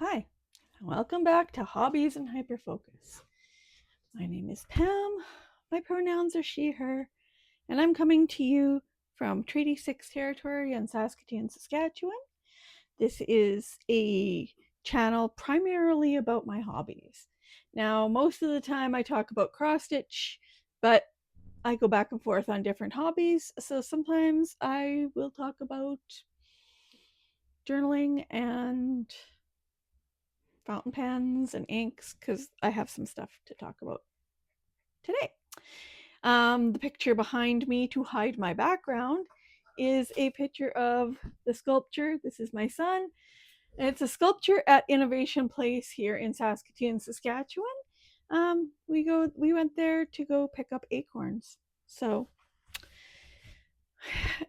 Hi, welcome back to Hobbies and Hyperfocus. My name is Pam, my pronouns are she, her, and I'm coming to you from Treaty 6 territory in Saskatoon, Saskatchewan. This is a channel primarily about my hobbies. Now, most of the time I talk about cross stitch, but I go back and forth on different hobbies, so sometimes I will talk about journaling and fountain pens and inks because I have some stuff to talk about today. The picture behind me to hide my background is a picture of the sculpture. This is my son. And it's a sculpture at Innovation Place here in Saskatoon, Saskatchewan. We went there to go pick up acorns. So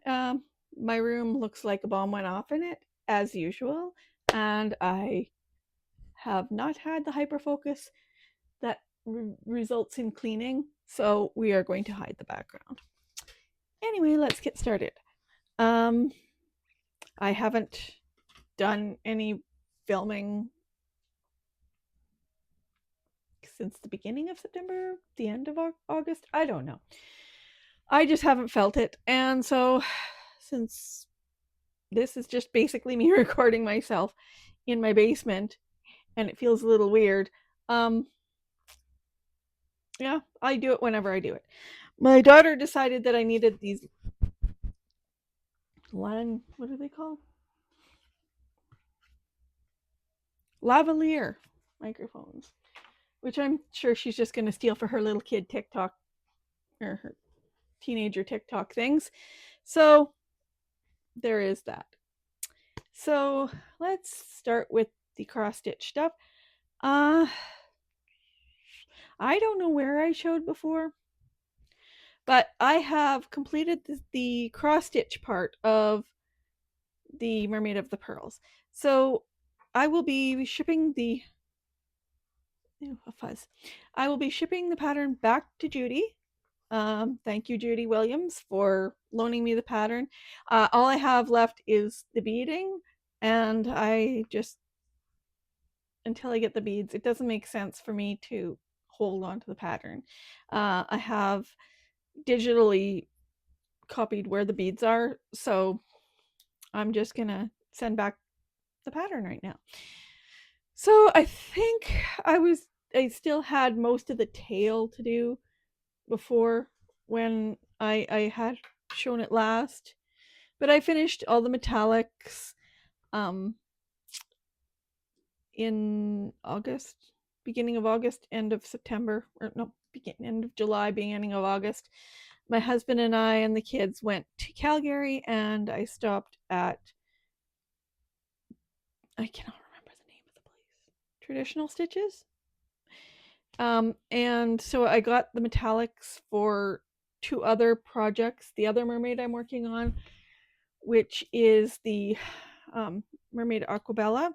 um, my room looks like a bomb went off in it as usual, and I have not had the hyperfocus that results in cleaning, so we are going to hide the background. Anyway, let's get started. Um, I haven't done any filming since the beginning of September, the end of August. I don't know. I just haven't felt it, and so since this is just basically me recording myself in my basement, and it feels a little weird. Yeah, I do it whenever I do it. My daughter decided that I needed these what are they called? Lavalier microphones, which I'm sure she's just going to steal for her little kid TikTok or her teenager TikTok things. So there is that. So let's start with the cross stitch stuff. I don't know where I showed before, but I have completed the cross stitch part of the Mermaid of the Pearls. So I will be shipping the a fuzz. I will be shipping the pattern back to Judy. Thank you, Judy Williams, for loaning me the pattern. All I have left is the beading, and I just, until I get the beads, it doesn't make sense for me to hold on to the pattern. I have digitally copied where the beads are, so I'm just gonna send back the pattern right now. So I think I still had most of the tail to do before when I had shown it last, but I finished all the metallics in August, beginning of August, end of September, or no, end of July, beginning of August. My husband and I and the kids went to Calgary, and I stopped at, I cannot remember the name of the place, Traditional Stitches. And so I got the metallics for two other projects. The other mermaid I'm working on, which is the Mermaid Aquabella,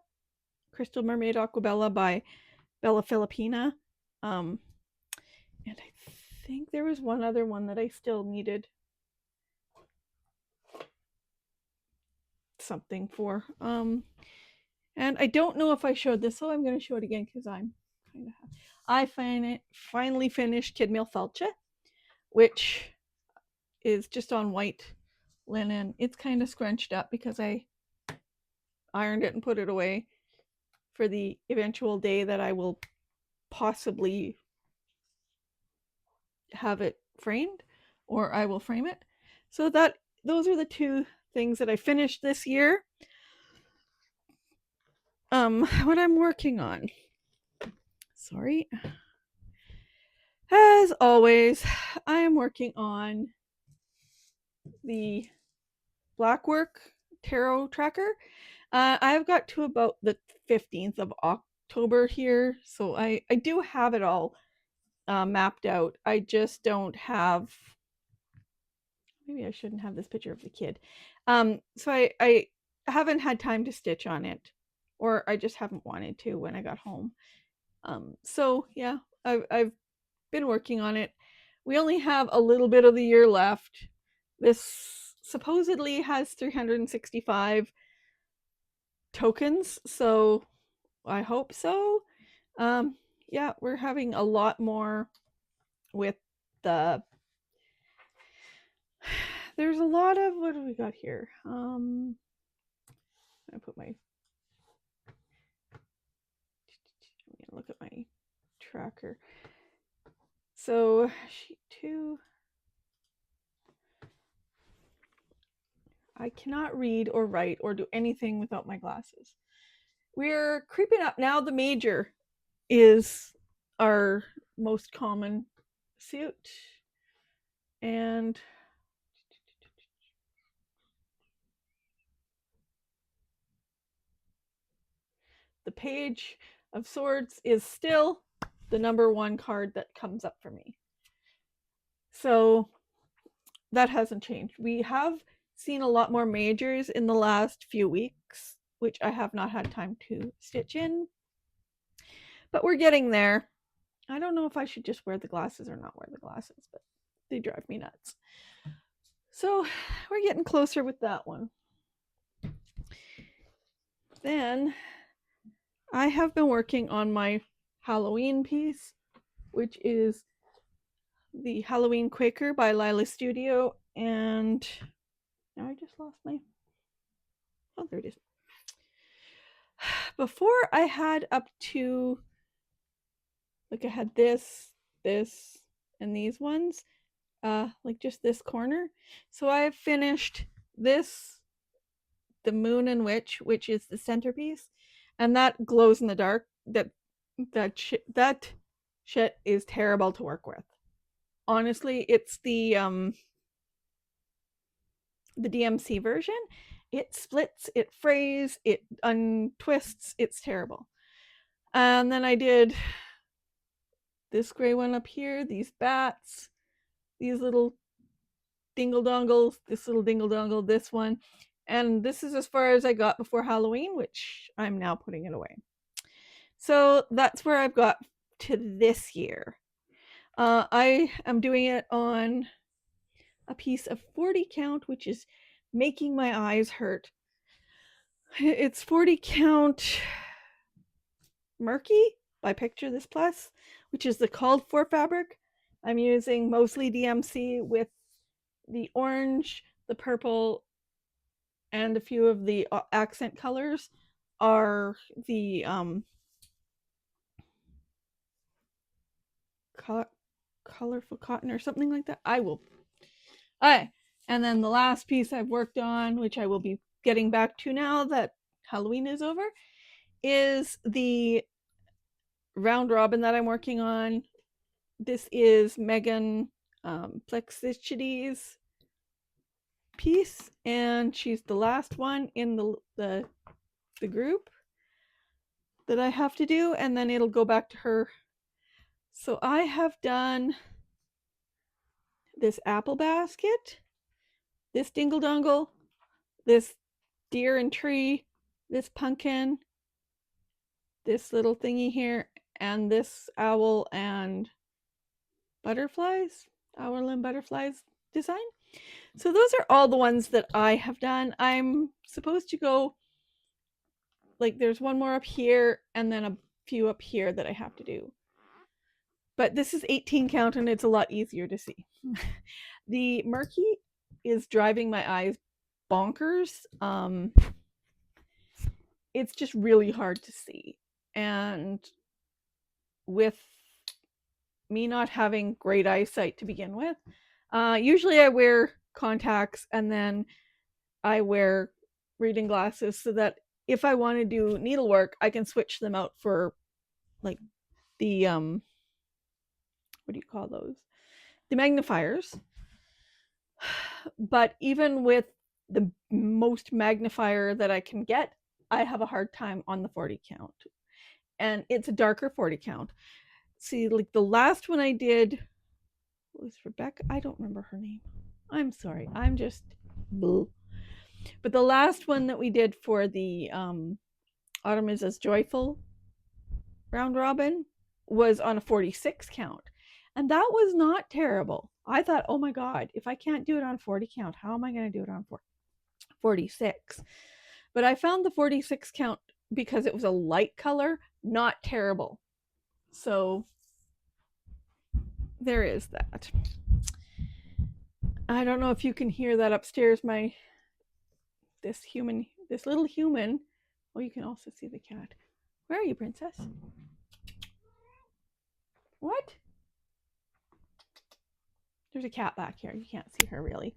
Crystal Mermaid Aquabella by Bella Filipina. And I think there was one other one that I still needed something for. And I don't know if I showed this, so I'm going to show it again because I'm kind of happy. I finally finished Kidmill Felcha, which is just on white linen. It's kind of scrunched up because I ironed it and put it away for the eventual day that I will possibly have it framed, or I will frame it. So those are the two things that I finished this year. What I'm working on. Sorry. As always, I am working on the Blackwork Tarot Tracker. I've got to about the 15th of October here, so I do have it all mapped out. I just don't have. Maybe I shouldn't have this picture of the kid. So I haven't had time to stitch on it, or I just haven't wanted to when I got home. So yeah, I've been working on it. We only have a little bit of the year left. This supposedly has 365 tokens, so I hope so. Yeah, we're having a lot more with the there's a lot of what do we got here? I put my I'm gonna look at my tracker. So sheet 2. I cannot read or write or do anything without my glasses. We're creeping up now. The major is our most common suit. And the Page of Swords is still the number 1 card that comes up for me. So that hasn't changed. We have seen a lot more majors in the last few weeks, which I have not had time to stitch in. But we're getting there. I don't know if I should just wear the glasses or not wear the glasses, but they drive me nuts. So we're getting closer with that one. Then I have been working on my Halloween piece, which is the Halloween Quaker by Lila Studio. And now I just lost my... Oh, there it is. Before I had up to... Like I had this, and these ones. Like just this corner. So I've finished this, the Moon and Witch, which is the centerpiece, and that glows in the dark. That shit is terrible to work with. Honestly, it's the DMC version. It splits, it frays, it untwists. It's terrible. And then I did this gray one up here, these bats, these little dingle dongles, this little dingle dongle, this one. And this is as far as I got before Halloween, which I'm now putting it away. So that's where I've got to this year. I am doing it on a piece of 40 count, which is making my eyes hurt. It's 40 count Murky by Picture This Plus, which is the called for fabric. I'm using mostly DMC with the orange, the purple, and a few of the accent colors are the colorful cotton or something like that. And then the last piece I've worked on, which I will be getting back to now that Halloween is over, is the round robin that I'm working on. This is Megan Plexichides piece, and she's the last one in the group that I have to do, and then it'll go back to her. So I have done this apple basket, this dingle dongle, this deer and tree, this pumpkin, this little thingy here, and this owl and butterflies, owl and butterflies design. So those are all the ones that I have done. I'm supposed to go, like there's one more up here and then a few up here that I have to do. But this is 18 count and it's a lot easier to see. The Murky is driving my eyes bonkers. It's just really hard to see. And with me not having great eyesight to begin with, usually I wear contacts and then I wear reading glasses so that if I want to do needlework, I can switch them out for like the what do you call those? The magnifiers. But even with the most magnifier that I can get, I have a hard time on the 40 count. And it's a darker 40 count. See, like the last one I did was Rebecca. I don't remember her name. I'm sorry. I'm just bleh. But the last one that we did for the Autumn is as Joyful round robin was on a 46 count. And that was not terrible. I thought, oh my God, if I can't do it on 40 count, how am I going to do it on 46? But I found the 46 count because it was a light color, not terrible. So there is that. I don't know if you can hear that upstairs. This little human. Oh, you can also see the cat. Where are you, princess? What? There's a cat back here. You can't see her really.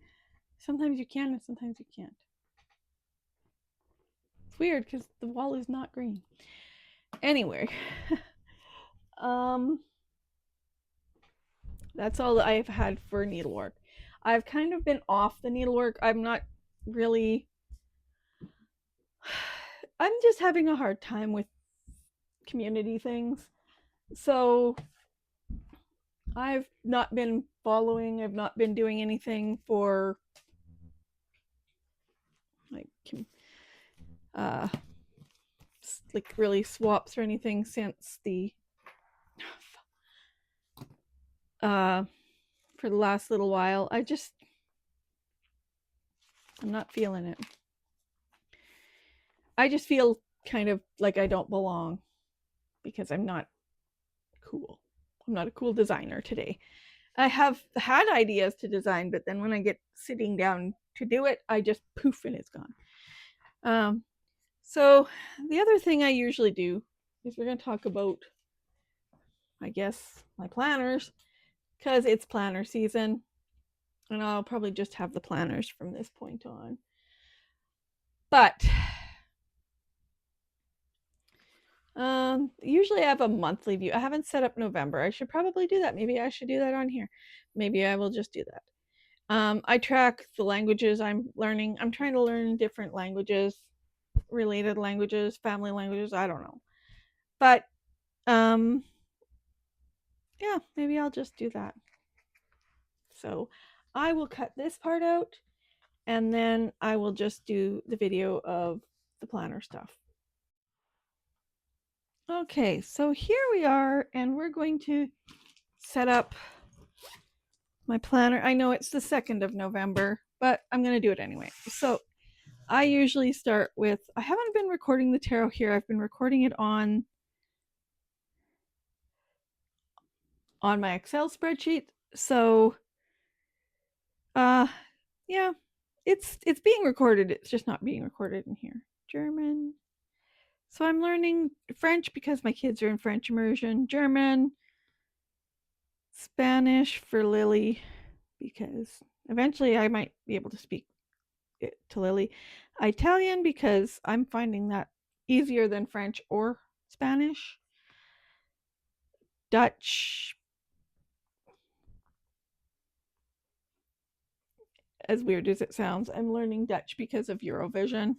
Sometimes you can and sometimes you can't. It's weird because the wall is not green. Anyway, that's all that I've had for needlework. I've kind of been off the needlework. I'm not really. I'm just having a hard time with community things. So I've not been following, I've not been doing anything for like really swaps or anything since the for the last little while. I'm not feeling it. I just feel kind of like I don't belong because I'm not cool. I'm not a cool designer today. I have had ideas to design, but then when I get sitting down to do it, I just poof and it's gone. So the other thing I usually do is we're going to talk about, I guess, my planners, because it's planner season, and I'll probably just have the planners from this point on. But usually I have a monthly view. I haven't set up November. I should probably do that. Maybe I should do that on here. Maybe I will just do that. I track the languages I'm learning. I'm trying to learn different languages, related languages, family languages. I don't know. But yeah, maybe I'll just do that. So I will cut this part out and then I will just do the video of the planner stuff. Okay, so here we are, and we're going to set up my planner. I know it's the 2nd of November, but I'm going to do it anyway. So I usually start with, I haven't been recording the tarot here. I've been recording it on my Excel spreadsheet. So yeah, it's being recorded. It's just not being recorded in here. German. So I'm learning French because my kids are in French immersion. German, Spanish for Lily, because eventually I might be able to speak it to Lily. Italian, because I'm finding that easier than French or Spanish. Dutch, as weird as it sounds, I'm learning Dutch because of Eurovision.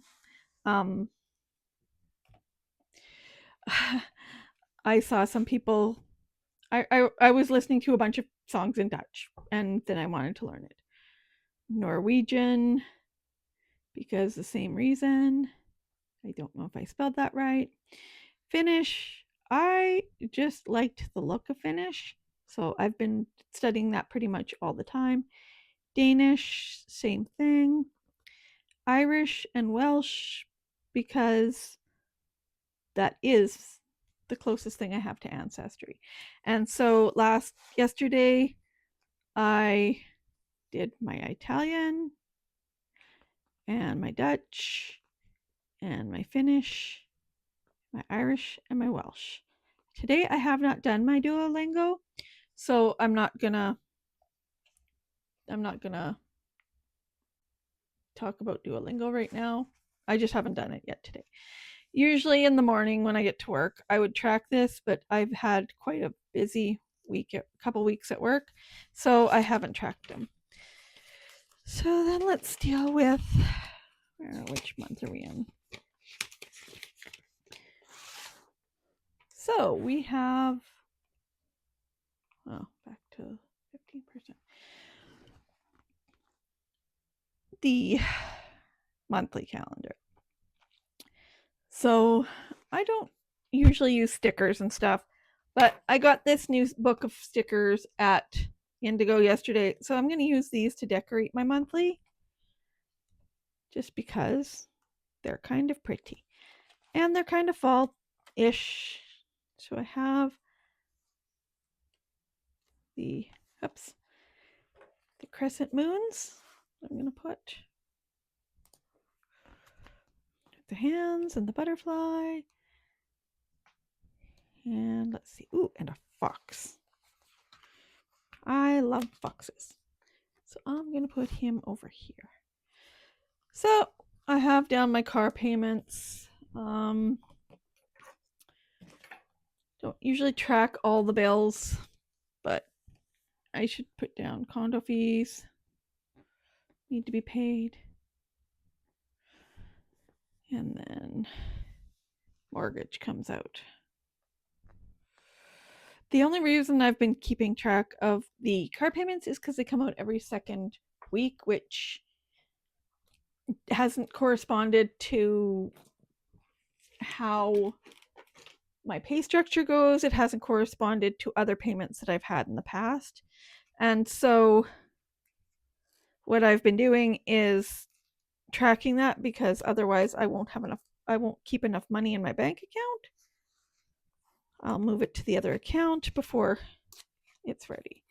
I saw some people. I was listening to a bunch of songs in Dutch, and then I wanted to learn it. Norwegian, because the same reason. I don't know if I spelled that right. Finnish, I just liked the look of Finnish, so I've been studying that pretty much all the time. Danish, same thing. Irish and Welsh, because that is the closest thing I have to ancestry. And so yesterday, I did my Italian and my Dutch and my Finnish, my Irish, and my Welsh. Today I have not done my Duolingo, so I'm not gonna talk about Duolingo right now. I just haven't done it yet today. Usually in the morning when I get to work, I would track this, but I've had quite a busy week, a couple weeks at work, so I haven't tracked them. So then let's deal with, which month are we in? So we have, back to 15%. The monthly calendar. So I don't usually use stickers and stuff, but I got this new book of stickers at Indigo yesterday, so I'm going to use these to decorate my monthly just because they're kind of pretty. and they're kind of fall-ish. So I have the crescent moons. I'm going to put the hands and the butterfly. And let's see. Ooh, and a fox. I love foxes. So I'm going to put him over here. So I have down my car payments. Don't usually track all the bills, but I should put down condo fees need to be paid. And then mortgage comes out. The only reason I've been keeping track of the car payments is because they come out every second week, which hasn't corresponded to how my pay structure goes. It hasn't corresponded to other payments that I've had in the past. And so what I've been doing is tracking that, because otherwise I won't keep enough money in my bank account. I'll move it to the other account before it's ready.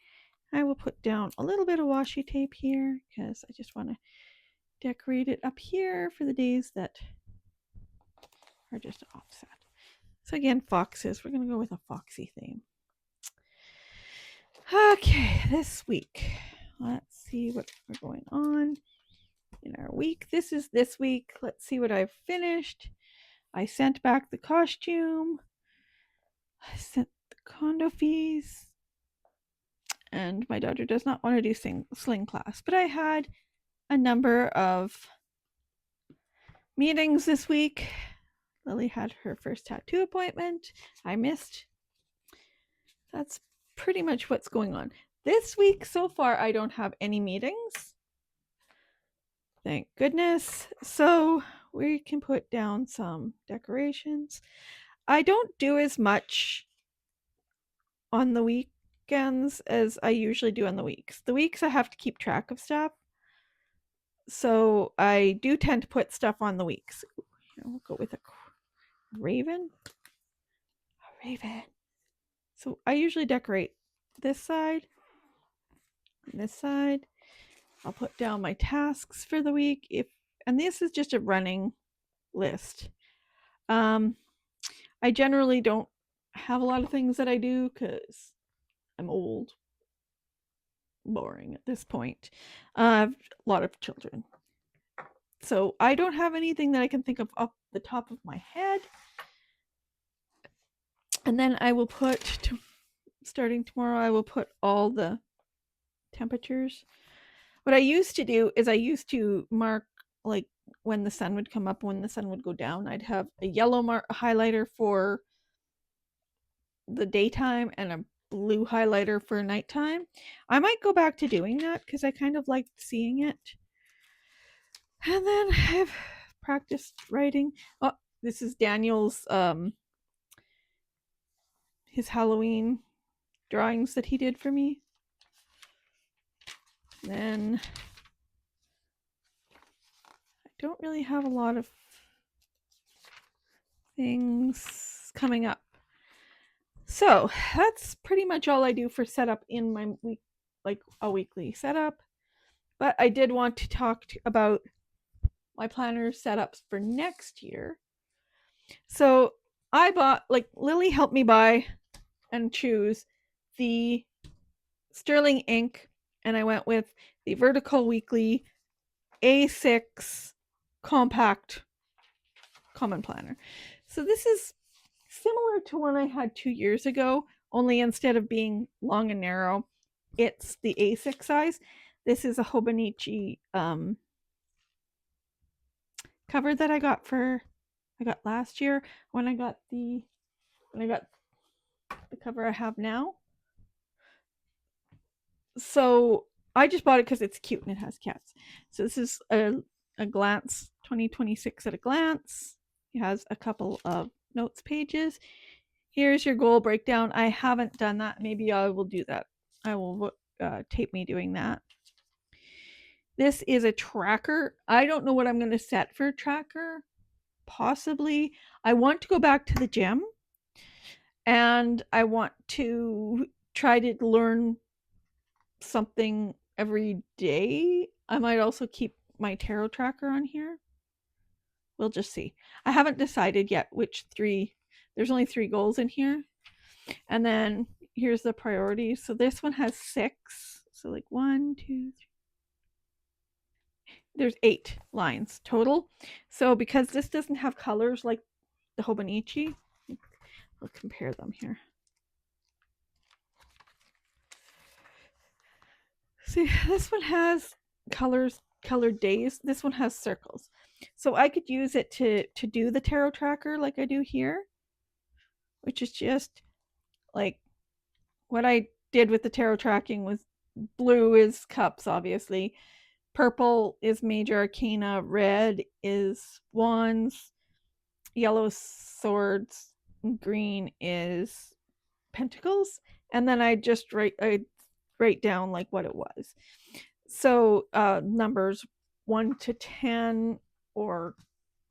I will put down a little bit of washi tape here because I just want to decorate it up here for the days that are just offset. So again, foxes. We're going to go with a foxy theme. Okay, this week. Let's see what's going on in our week. This is this week. Let's see what I've finished. I sent back the costume. I sent the condo fees. And my daughter does not want to do sling class. But I had a number of meetings this week. Lily had her first tattoo appointment. I missed. That's pretty much what's going on. This week, so far, I don't have any meetings. Thank goodness. So we can put down some decorations. I don't do as much on the weekends as I usually do on the weeks. The weeks I have to keep track of stuff. So I do tend to put stuff on the weeks. We'll go with a raven. A raven. So I usually decorate this side and this side. I'll put down my tasks for the week, and this is just a running list. I generally don't have a lot of things that I do because I'm old, boring at this point. I have a lot of children. So I don't have anything that I can think of off the top of my head. And then I will put, starting tomorrow, I will put all the temperatures. What I used to do is I used to mark like when the sun would come up, when the sun would go down. I'd have a yellow highlighter for the daytime and a blue highlighter for nighttime. I might go back to doing that because I kind of liked seeing it. And then I've practiced writing. Oh, this is Daniel's his Halloween drawings that he did for me. Then I don't really have a lot of things coming up. So that's pretty much all I do for setup in my week, like a weekly setup. But I did want to talk about my planner setups for next year. So I bought, like, Lily helped me buy and choose the sterling ink, and I went with the vertical weekly A6 compact common planner. So this is similar to one I had 2 years ago, only instead of being long and narrow, it's the A6 size. This is a Hobonichi cover that I got last year when I got the cover I have now. So I just bought it because it's cute and it has cats. So this is a glance 2026 at a glance. It has a couple of notes pages. Here's your goal breakdown. I haven't done that. Maybe I will do that. I will tape me doing that. This is a tracker. I don't know what I'm going to set for a tracker, possibly, I want to go back to the gym, and I want to try to learn something every day. I might also keep my tarot tracker on here. We'll just see. I haven't decided yet which three. There's only 3 goals in here. And then here's the priorities. So this one has 6. So like 1, 2, 3. There's 8 lines total. So because this doesn't have colors like the Hobonichi, we'll compare them here. See, this one has colored days. This one has circles. So I could use it to do the tarot tracker like I do here, which is just like what I did with the tarot tracking. Was blue is cups, obviously. Purple is major arcana. Red is wands. Yellow swords. Green is pentacles. And then I write down like what it was. So numbers 1 to 10, or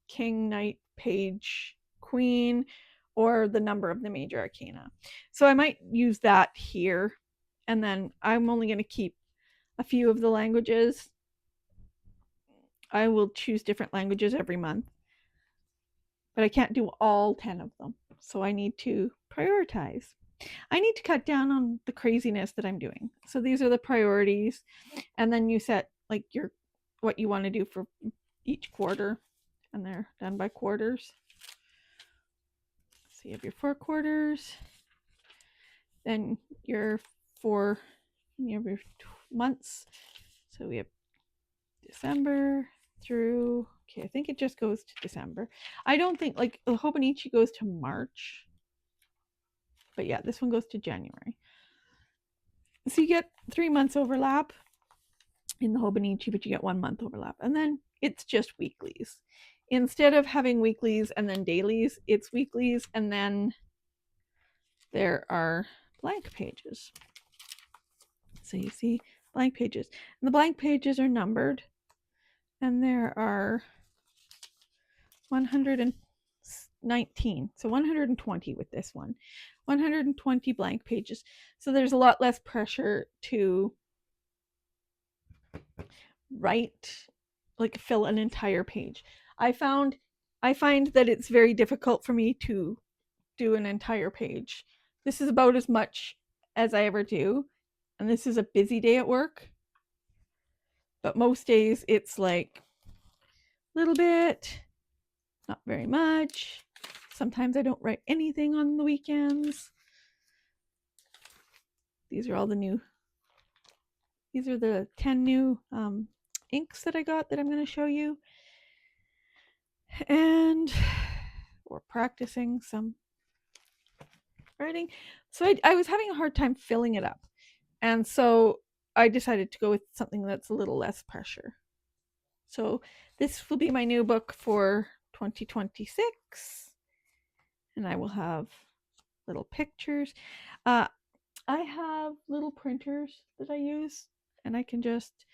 king, knight, page, queen, or the number of the major arcana. So I might use that here. And then I'm only going to keep a few of the languages. I will choose different languages every month, but I can't do all 10 of them. So I need to prioritize. I need to cut down on the craziness that I'm doing. So these are the priorities. And then you set like what you want to do for each quarter, and they're done by quarters. So you have your 4 quarters, then you have your months. So we have December through, okay, I think it just goes to December. I don't think, like, the Hobonichi goes to March. But yeah, this one goes to January. So you get 3 months overlap in the Hobonichi, but you get 1 month overlap. And then it's just weeklies. Instead of having weeklies and then dailies, it's weeklies and then there are blank pages. So you see blank pages. And the blank pages are numbered. And there are 119. So 120 with this one. 120 blank pages. So there's a lot less pressure to write, like fill an entire page. I find that it's very difficult for me to do an entire page. This is about as much as I ever do, and this is a busy day at work. But most days it's like a little bit, not very much. Sometimes I don't write anything on the weekends. These are the 10 new inks that I got that I'm going to show you. And we're practicing some writing. So I was having a hard time filling it up. And so I decided to go with something that's a little less pressure. So this will be my new book for 2026. And I will have little pictures. I have little printers that I use, and I can just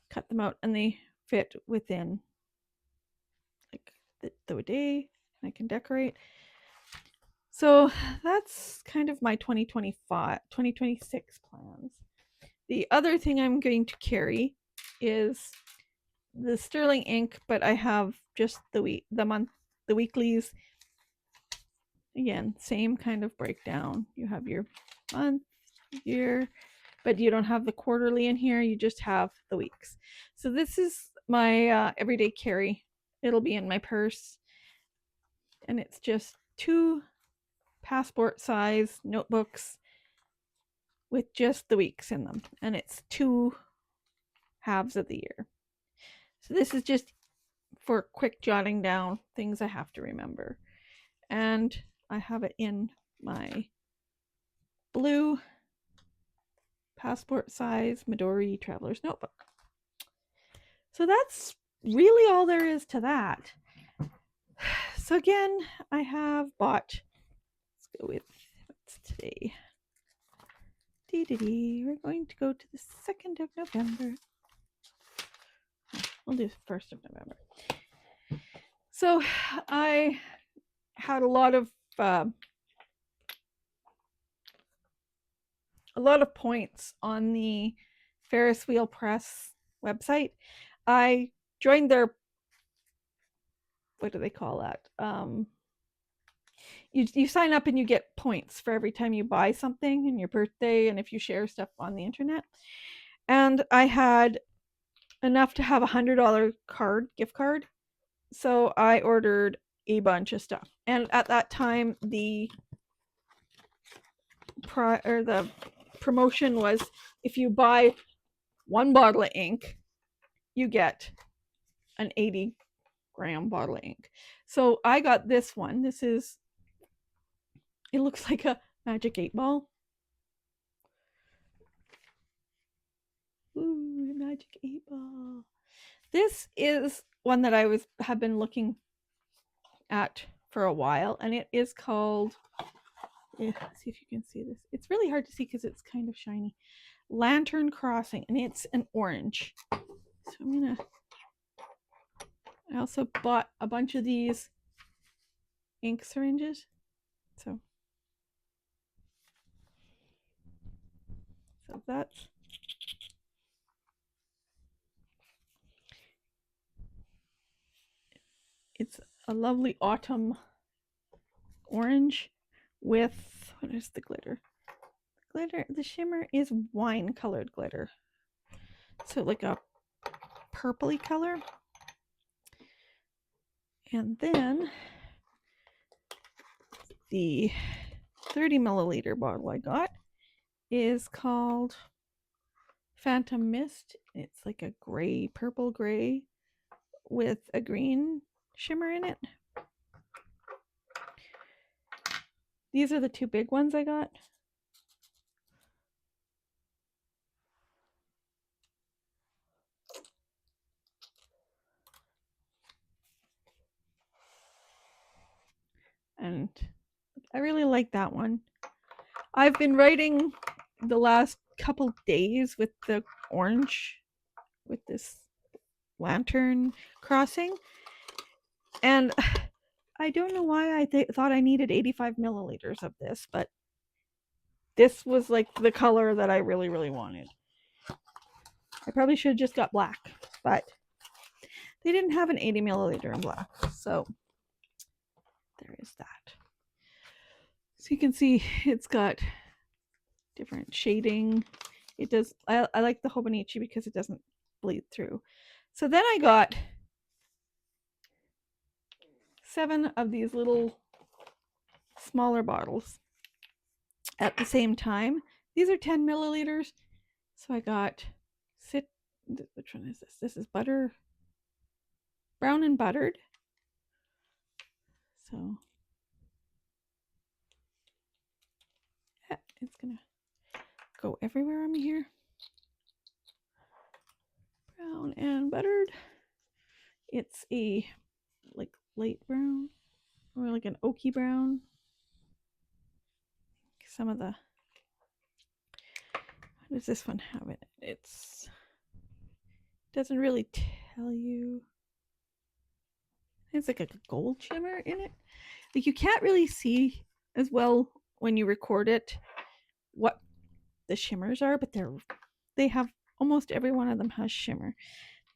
cut them out and they fit within like the day, and I can decorate. So that's kind of my 2026 plans. The other thing I'm going to carry is the sterling ink, but I have just the weeklies. Again, same kind of breakdown. You have your month, year, but you don't have the quarterly in here. You just have the weeks. So this is my everyday carry. It'll be in my purse, and it's just 2 passport size notebooks with just the weeks in them, and it's 2 halves of the year. So this is just for quick jotting down things I have to remember. And I have it in my blue passport size Midori Traveler's Notebook. So that's really all there is to that. So again, I have bought, let's go with what's today. We're going to go to the 2nd of November. We'll do the 1st of November. So I had a lot of points on the Ferris Wheel Press website. I joined their, what do they call that? You sign up and you get points for every time you buy something in your birthday and if you share stuff on the internet. And I had enough to have $100 gift card. So I ordered a bunch of stuff. And at that time, the promotion was if you buy one bottle of ink, you get an 80-gram bottle of ink. So I got this one. It looks like a magic 8-ball. Ooh, magic 8-ball. This is one that I have been looking at for a while, and it is called, let's see if you can see this. It's really hard to see because it's kind of shiny. Lantern Crossing, and it's an orange. So I also bought a bunch of these ink syringes. So that's, it's a lovely autumn orange with, what is the glitter? The shimmer is wine colored glitter. So like a purpley color. And then the 30 milliliter bottle I got is called Phantom Mist. It's like a gray, purple gray with a green shimmer in it. These are the two big ones I got. And I really like that one. I've been writing the last couple days with the orange, with this lantern crossing. And I don't know why I thought I needed 85 milliliters of this, but this was like the color that I really, really wanted. I probably should have just got black, but they didn't have an 80 milliliter in black. So there is that. So you can see it's got different shading. It does, I like the Hobonichi because it doesn't bleed through. So then I got 7 of these little smaller bottles at the same time. These are 10 milliliters. So I got, which one is this? This is butter, brown and buttered. So yeah, it's gonna go everywhere on me here. Brown and buttered. It's a like light brown or like an oaky brown. Some of the, what does this one have in it? It's, doesn't really tell you. It's like a gold shimmer in it. Like you can't really see as well when you record it what the shimmers are, but they have, almost every one of them has shimmer.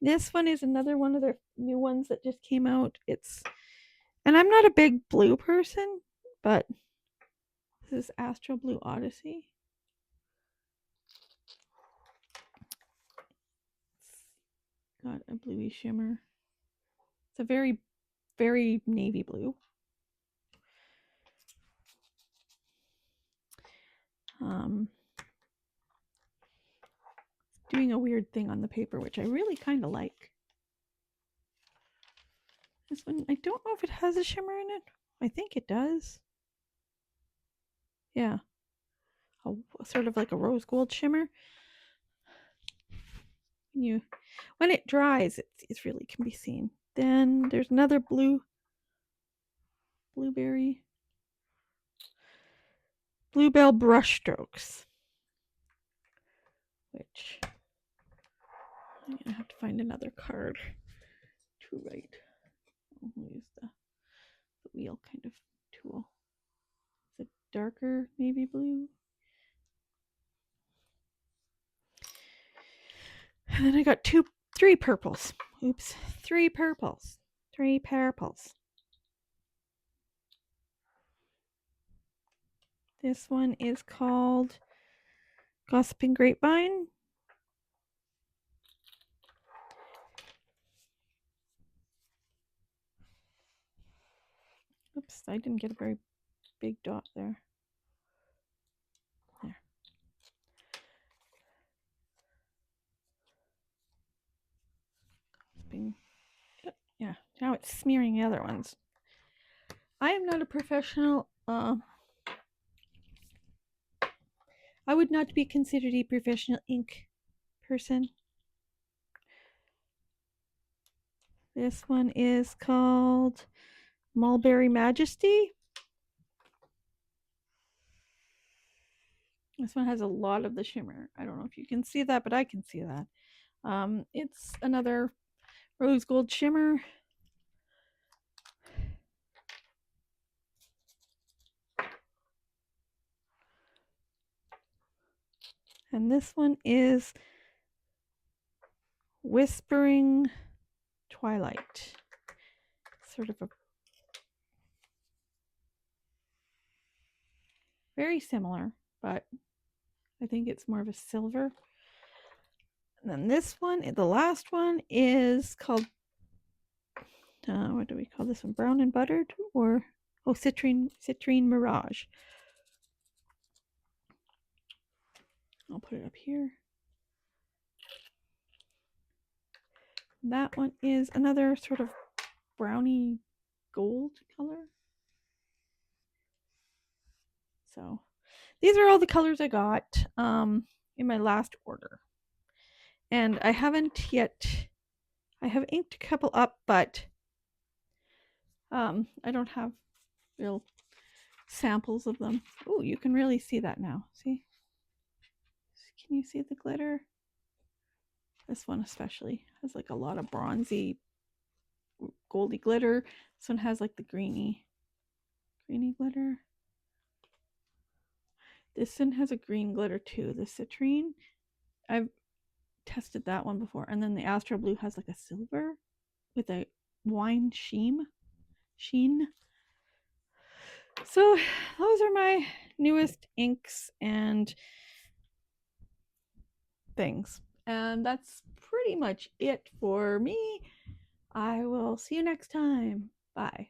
This one is another one of their new ones that just came out. And I'm not a big blue person, but this is Astro Blue Odyssey. It's got a bluey shimmer. It's a very, very navy blue. Doing a weird thing on the paper, which I really kind of like. This one, I don't know if it has a shimmer in it. I think it does. Yeah. Sort of like a rose gold shimmer. When it dries, it really can be seen. Then there's another blueberry, bluebell brushstrokes, which I'm gonna have to find another card to write We'll use the wheel kind of tool. It's a darker navy blue. And then I got three purples. Oops, three purples. Three purples. This one is called Gossiping Grapevine. Oops, I didn't get a very big dot there. There. Yeah, now it's smearing the other ones. I am not a professional. I would not be considered a professional ink person. This one is called Mulberry Majesty. This one has a lot of the shimmer. I don't know if you can see that, but I can see that. It's another rose gold shimmer. And this one is Whispering Twilight. Sort of a very similar, but I think it's more of a silver. And then this one, the last one, is called, what do we call this one? Brown and Buttered? Or, oh, Citrine Mirage. I'll put it up here. That one is another sort of browny gold color. So these are all the colors I got in my last order. And I haven't yet, I have inked a couple up, but I don't have real samples of them. Oh, you can really see that now. See? Can you see the glitter? This one especially has like a lot of bronzy, goldy glitter. This one has like the greeny glitter. This one has a green glitter too, the citrine. I've tested that one before. And then the Astro Blue has like a silver with a wine sheen. So those are my newest inks and things. And that's pretty much it for me. I will see you next time. Bye.